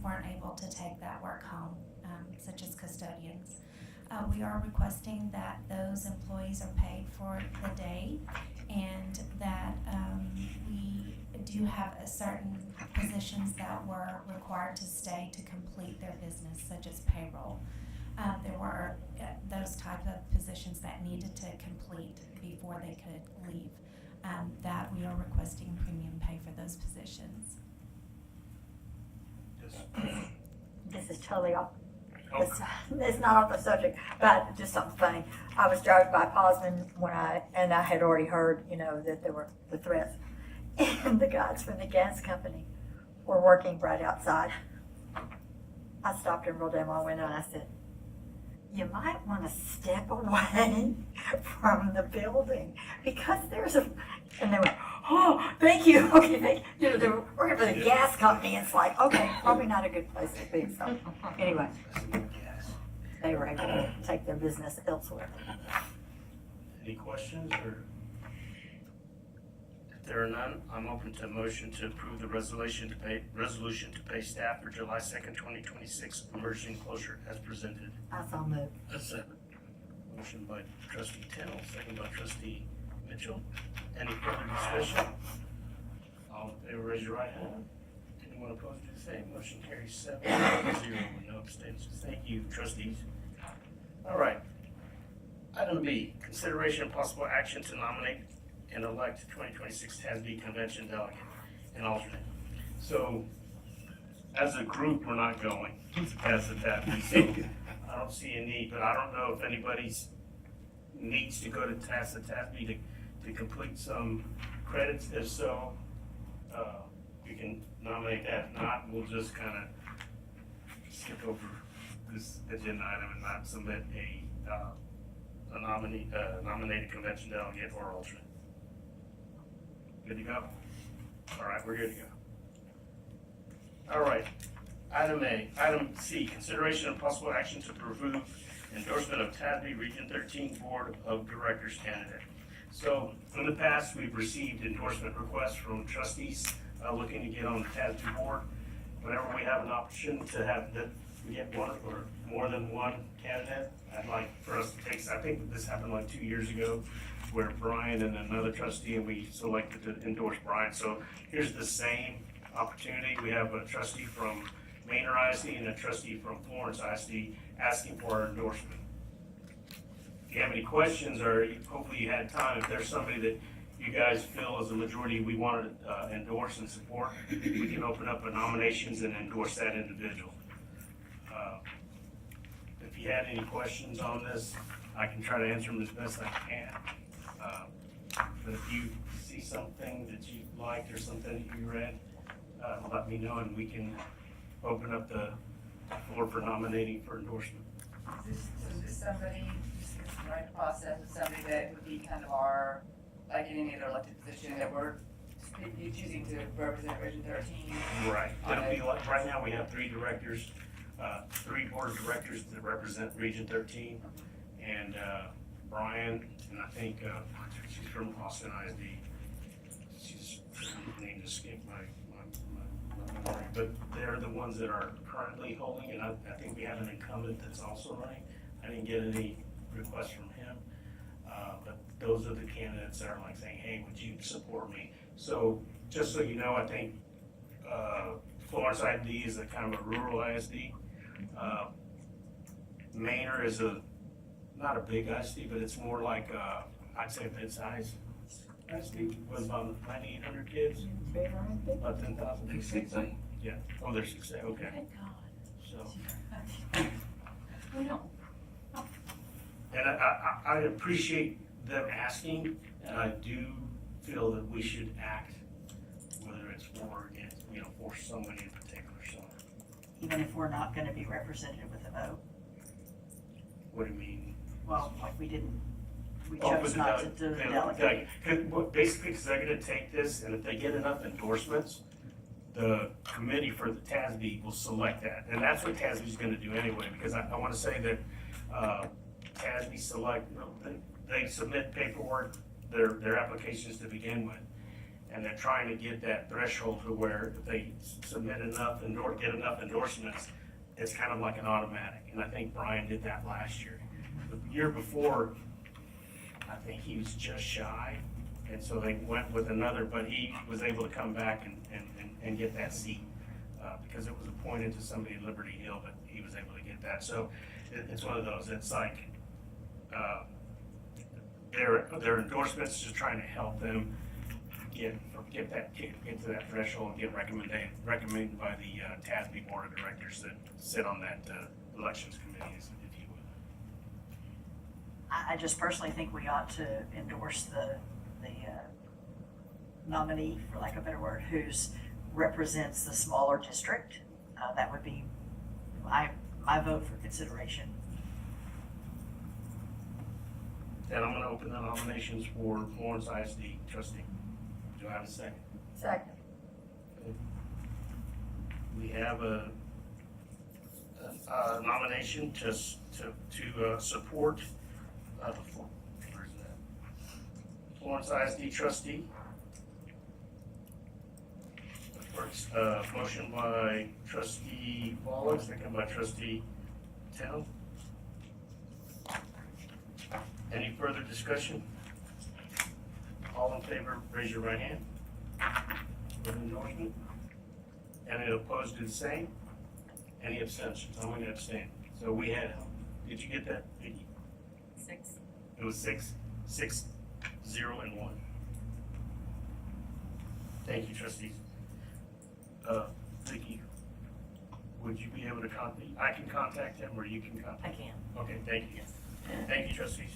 weren't able to take that work home, such as custodians. We are requesting that those employees are paid for the day and that we do have certain positions that were required to stay to complete their business, such as payroll. There were those type of positions that needed to complete before they could leave, that we are requesting premium pay for those positions. Yes. This is totally off. It's not off the subject, but just something funny. I was driving by Posman and I had already heard, that there were the threats. And the guys from the gas company were working right outside. I stopped and rolled down my window and I said, you might want to step away from the building because there's and they went, oh, thank you. Okay, thank you. They were working for the gas company and it's like, okay, probably not a good place to be. So anyway, they were able to take their business elsewhere. Any questions or? If there are none, I'm open to a motion to approve the resolution to pay staff for July 2nd, 2026 emergency closure as presented. I saw move. A second. Motion by trustee Tennell, second by trustee Mitchell. Any further discussion? All in favor, raise your right hand. Anyone opposed, do the same. Motion carries 7-0 with no abstentions. Thank you, trustees. All right. Item B, consideration of possible action to nominate and elect 2026 TASB Convention delegate and alternate. So, as a group, we're not going to TASB, so I don't see a need, but I don't know if anybody needs to go to TASB to complete some credits. If so, we can nominate that. If not, we'll just kind of skip over this agenda item and not submit a nominated convention delegate or alternate. Good to go? All right, we're good to go. All right, item A. Item C, consideration of possible action to approve endorsement of TASB Region 13 Board of Directors candidate. So, in the past, we've received endorsement requests from trustees looking to get on the TASB board. Whenever we have an option to have we get one or more than one candidate, I'd like for us to take, I think this happened like 2 years ago, where Brian and another trustee, and we selected to endorse Brian. So here's the same opportunity. We have a trustee from Manor ISD and a trustee from Florence ISD asking for our endorsement. If you have any questions, or hopefully you had time, if there's somebody that you guys feel as a majority we want to endorse and support, we can open up a nominations and endorse that individual. If you had any questions on this, I can try to answer them as best I can. But if you see something that you liked or something that you read, let me know and we can open up the floor for nominating for endorsement. Is this somebody, just the right process, is somebody that would be kind of our, like in any other elected position that we're choosing to represent Region 13? Right. It'll be like, right now we have 3 directors, 3 board of directors that represent Region 13. And Brian, and I think, she's from Austin ISD. She's, her name escaped my memory, but they're the ones that are currently holding, and I think we have an incumbent that's also running. I didn't get any requests from him, but those are the candidates that are like saying, hey, would you support me? So, just so you know, I think, Florence ISD is a kind of a rural ISD. Manor is not a big ISD, but it's more like, I'd say mid-size ISD with about 9,800 kids. About 10,000. Yeah, oh, there's 6, okay. So. And I appreciate them asking, and I do feel that we should act, whether it's for or against, for somebody in particular, so. Even if we're not gonna be represented with a vote? What do you mean? Well, like we Oh, chose with the not to do the delegate. Basically, because they're gonna take this, and if they get enough endorsements, the committee for the TASB will select that, and that's what TASB's gonna do anyway, because I wanna say that, TASB they submit paperwork, their applications to begin with, and they're trying to get that threshold to where if they submit enough get enough endorsements, it's kind of like an automatic, and I think Brian did that last year. The year before, I think he was just shy, and so they went with another, but he was able to come back and get that seat, because it was appointed to somebody in Liberty Hill, but he was able to get that, so it's one of those, it's like, their endorsements, just trying to help them get to that threshold and get recommended by the TASB board of directors that sit on that elections committee, if you would. I just personally think we ought to endorse the nominee, for lack of a better word, who's represents the smaller district. That would be my vote for consideration. And I'm gonna open the nominations for Florence ISD trustee. Do I have a second? Second. We have a nomination just to support, where's that? Florence ISD trustee. First, motion by trustee Wallace, second by trustee Tell. Any further discussion? All in favor, raise your right hand. With endorsement. Any opposed, do the same. Any abstentions? I'm going to abstain. So we had, did you get that, Vicki? 6. It was 6, 0, and 1. Thank you, trustees. Vicki, would you be able to contact, I can contact him or you can contact him? I can. Okay, thank you. Thank you, trustees.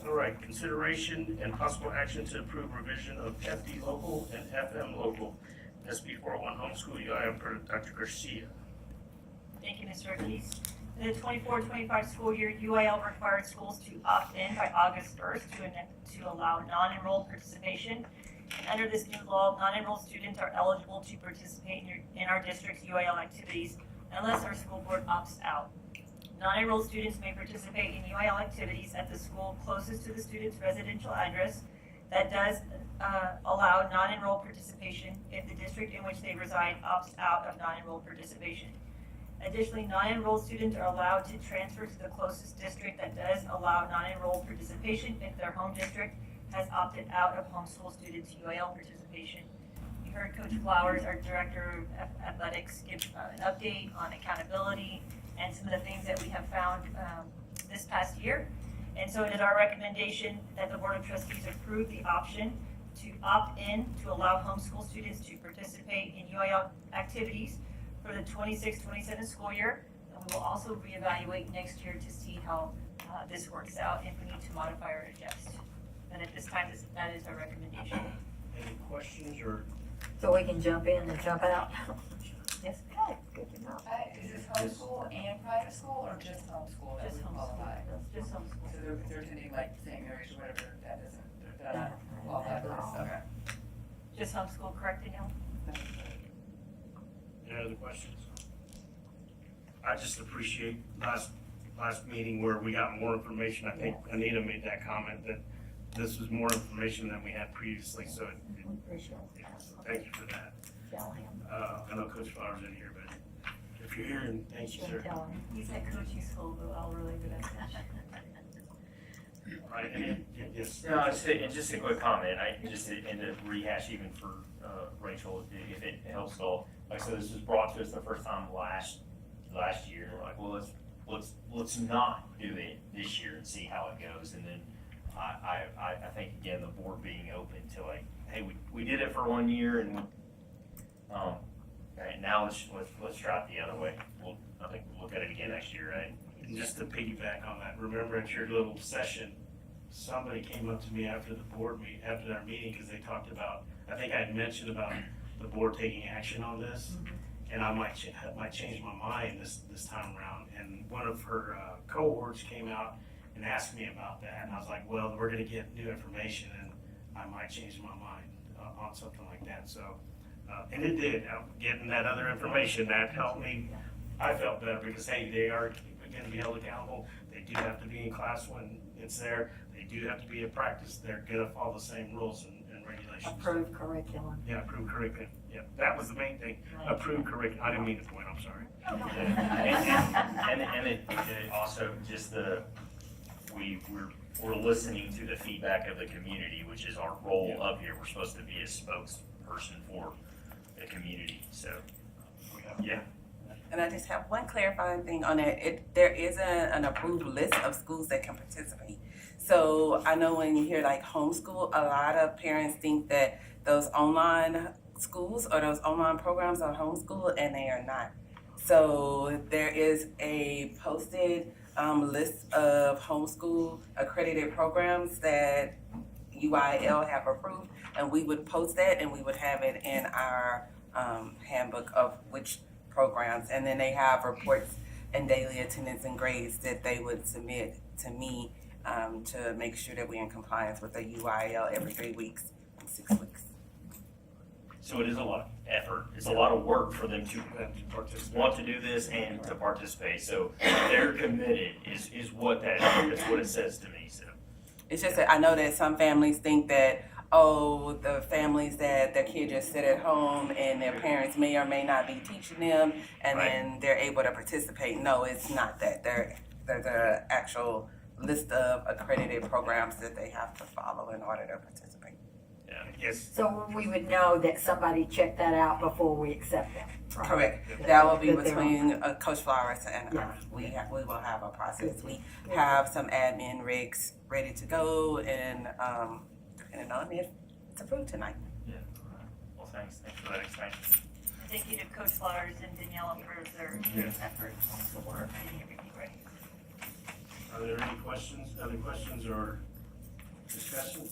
All right, consideration and possible action to approve revision of FD local and FM local SB 401 homeschool UIL per Dr. Garcia. Thank you, Mr. Ortiz. In the 24-25 school year, UIL required schools to opt in by August 1st to allow non-enrolled participation. And under this new law, non-enrolled students are eligible to participate in our district's UIL activities unless our school board opts out. Non-enrolled students may participate in UIL activities at the school closest to the student's residential address. That does allow non-enrolled participation if the district in which they reside opts out of non-enrolled participation. Additionally, non-enrolled students are allowed to transfer to the closest district that does allow non-enrolled participation if their home district has opted out of homeschool students' UIL participation. You heard Coach Flowers, our Director of Athletics, give an update on accountability and some of the things that we have found this past year. And so it is our recommendation that the Board of Trustees approve the option to opt in to allow homeschool students to participate in UIL activities for the 26-27 school year. And we will also reevaluate next year to see how this works out, if we need to modify or adjust. And at this time, that is our recommendation. Any questions or? So we can jump in and jump out? Yes, okay, good to know. Is this homeschool and private school or just homeschool that Just would qualify? Just homeschool. So they're attending like St. Mary's or whatever, that doesn't qualify for this, okay. Just homeschool, correct, Danielle? Any other questions? I just appreciate last last meeting where we got more information. I think Anita made that comment that this was more information than we had previously, so thank you for that. I know Coach Flowers in here, but if you're here, and thank you, sir. He said coaching school, but I'll relay to that. Right, and yes. No, just a quick comment, and to rehash even for Rachel, if it helps at all. Like, so this was brought to us the first time last year, we're like, well, let's not do it this year and see how it goes, and then I think, again, the board being open to like, hey, we did it for 1 year, and right, now let's try it the other way. I think we'll look at it again next year, right? And just to piggyback on that, remember at your little session, somebody came up to me after the board meeting, after our meeting, because they talked about, I think I had mentioned about the board taking action on this, and I might change my mind this time around. And one of her cohorts came out and asked me about that, and I was like, well, we're gonna get new information, and I might change my mind on something like that. So, and it did. Getting that other information, that helped me. I felt better because, hey, they are going to be held accountable. They do have to be in class when it's there. They do have to be at practice. They're going to follow the same rules and regulations. Approved curriculum. Yeah, approved curriculum. Yeah, that was the main thing. Approved curriculum. I didn't mean to point, I'm sorry. And it also just we're listening to the feedback of the community, which is our role up here. We're supposed to be a spokesperson for the community, so, yeah. And I just have one clarifying thing on it. There isn't an approved list of schools that can participate. So I know when you hear like homeschool, a lot of parents think that those online schools or those online programs are homeschool, and they are not. So there is a posted list of homeschool accredited programs that UIL have approved, and we would post that and we would have it in our handbook of which programs, and then they have reports and daily attendance and grades that they would submit to me to make sure that we're in compliance with the UIL every 3 weeks and 6 weeks. So it is a lot of effort. It's a lot of work for them to want to do this and to participate. So they're committed is what that's what it says to me. So it's just that I know that some families think that, oh, the families that their kids just sit at home and their parents may or may not be teaching them, and then they're able to participate. No, it's not that. There's an actual list of accredited programs that they have to follow in order to participate. yeah. Yes. So we would know that somebody checked that out before we accept them. Right? Correct. That will be That they're between Coach Flowers and Yeah. we will have a process. We have some admin rigs ready to go, and depending on if it's approved tonight. Well, thanks for that explanation. Thank you to Coach Flowers and Daniela for their efforts and work getting everything ready. Are there any questions, other questions or discussion?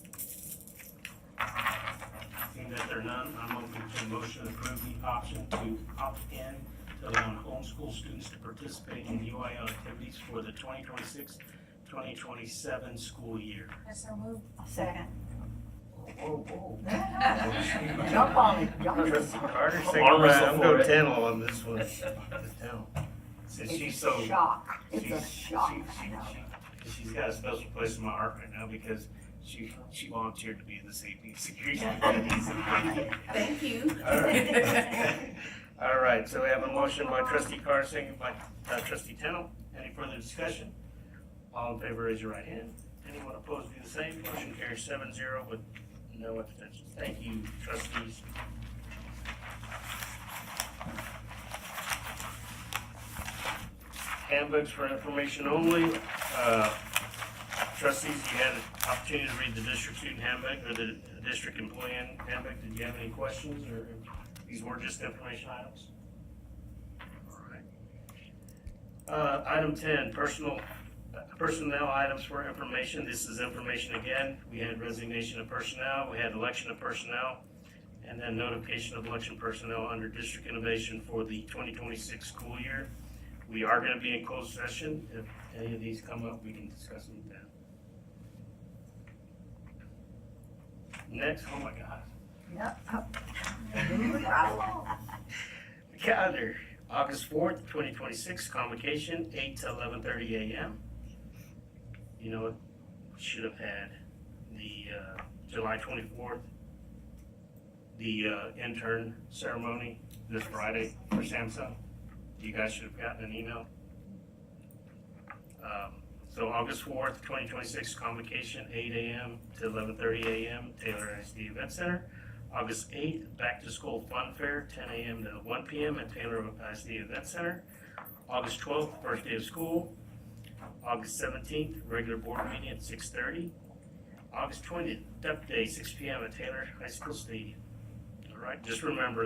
Seeing that there are none, I'm open to a motion to approve the option to opt in to allow homeschool students to participate in UIL activities for the 2026-2027 school year. Second. Whoa. Jump on it, jump on it. Trustee Carter, Arm second by, wrestle I'm for going it. 10 on this one. Since she's It's so. a shock. It's a She- shock. she- I know. She's got a special place in my heart right now because she volunteered to be in the safety and security. Thank you. All right. All right, so we have a motion by trustee Carr, second by trustee Tennell. Any further discussion? All in favor, raise your right hand. Anyone opposed, do the same. Motion carries 7-0 with no abstentions. Thank you, trustees. Handbooks for information only. Trustees, you had an opportunity to read the district student handbook or the district employee handbook. Did you have any questions, or these were just information items? All right. Item 10, personnel items for information. This is information again. We had resignation of personnel, we had election of personnel, and then notification of election personnel under district innovation for the 2026 school year. We are going to be in closed session. If any of these come up, we can discuss them then. Next, oh my God. Yep. Moving right along. Calendar. August 4th, 2026, convocation, 8 to 11:30 a.m. You know what? We should have had the July 24th, the intern ceremony this Friday for Samsung. You guys should have gotten an email. So August 4th, 2026, convocation, 8 a.m. to 11:30 a.m., Taylor ISD Event Center. August 8th, back to school fun fair, 10 a.m. to 1 p.m. at Taylor ISD Event Center. August 12th, first day of school. August 17th, regular board meeting at 6:30. August 20th, Duck Day, 6 p.m. at Taylor High School Stadium. All right, just remember,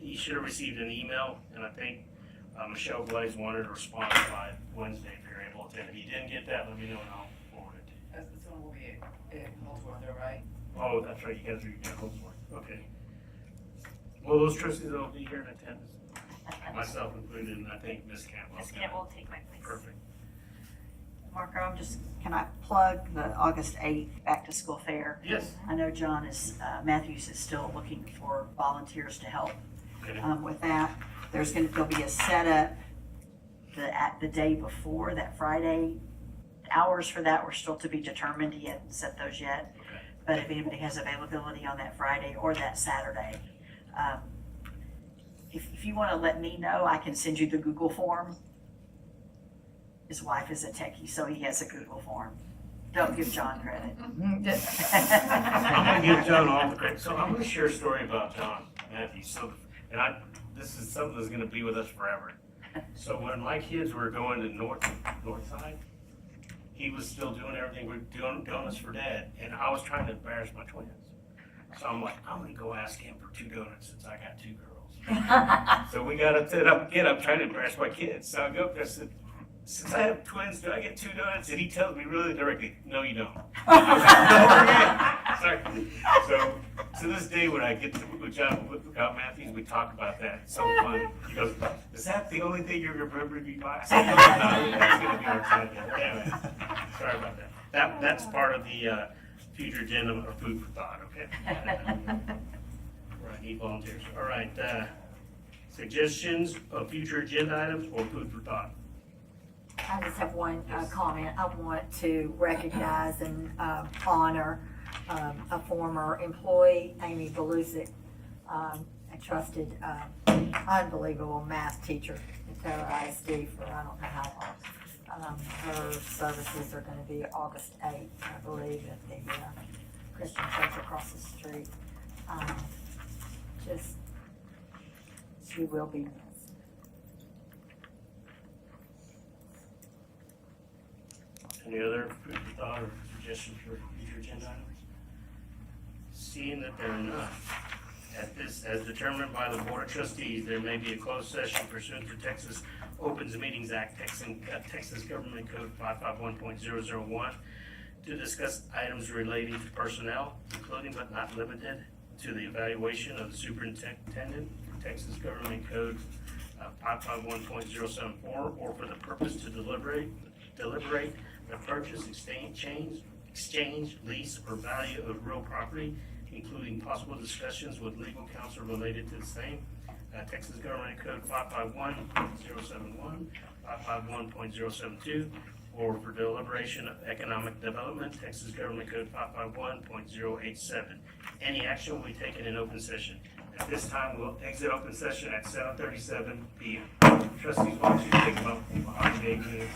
you should have received an email, and I think Michelle Blaze wanted a response by Wednesday if you're able to. If you didn't get that, let me know and I'll forward it. This one will be in Holdsworth, though, right? Oh, that's right, you guys are at Holdsworth, okay. Well, those trustees will be here in attendance, myself included, and I think Ms. Campbell. Ms. Campbell will take my place. Perfect. Marco, can I plug the August 8th back to school fair? Yes. I know John Matthews is still looking for volunteers to help Okay. with that. There'll be a setup the day before, that Friday. Hours for that were still to be determined. He hadn't set those yet. Okay. But if anybody has availability on that Friday or that Saturday, if you want to let me know, I can send you the Google form. His wife is a techie, so he has a Google form. Don't give John credit. I'm gonna give John all the credit. So I'm gonna share a story about John Matthews. So, this is something that's gonna be with us forever. So when my kids were going to Northside, he was still doing everything. We're doing donuts for Dad, and I was trying to embarrass my twins. So I'm like, I'm gonna go ask him for 2 donuts since I got 2 girls. So we got up again. I'm trying to embarrass my kids. So I go up there and said, since I have twins, do I get 2 donuts? And he tells me really directly, no, you don't. Sorry. So to this day, when I get with John Matthews, we talk about that. It's so funny. He goes, is that the only thing you remember me by? I said, no, that's going to be our time. Damn it. Sorry about that. That's part of the future agenda or food for thought, okay? Right, need volunteers. All right. Suggestions of future agenda items or food for thought? I just have one comment. I want to recognize and honor a former employee, Amy Belusic, a trusted, unbelievable math teacher at Taylor ISD for I don't know how long. Her services are going to be August 8th, I believe, at the Christian Church across the street. She will be missed. Any other food for thought or suggestions for future agenda items? Seeing that there are none, as determined by the Board of Trustees, there may be a closed session pursuant to Texas Opens Meetings Act, Texas Government Code 551.001, to discuss items relating to personnel, including but not limited to the evaluation of the superintendent, Texas Government Code 551.074, or for the purpose to deliberate the purchase, exchange, lease, or value of real property, including possible discussions with legal counsel related to the same. Texas Government Code 551.071, 551.072, or for deliberation of economic development, Texas Government Code 551.087. Any action will be taken in open session. At this time, we'll exit open session at 7:37 p.m. Trustees, why don't you take a moment behind the minutes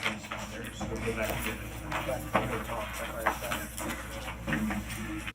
and we'll go back to dinner.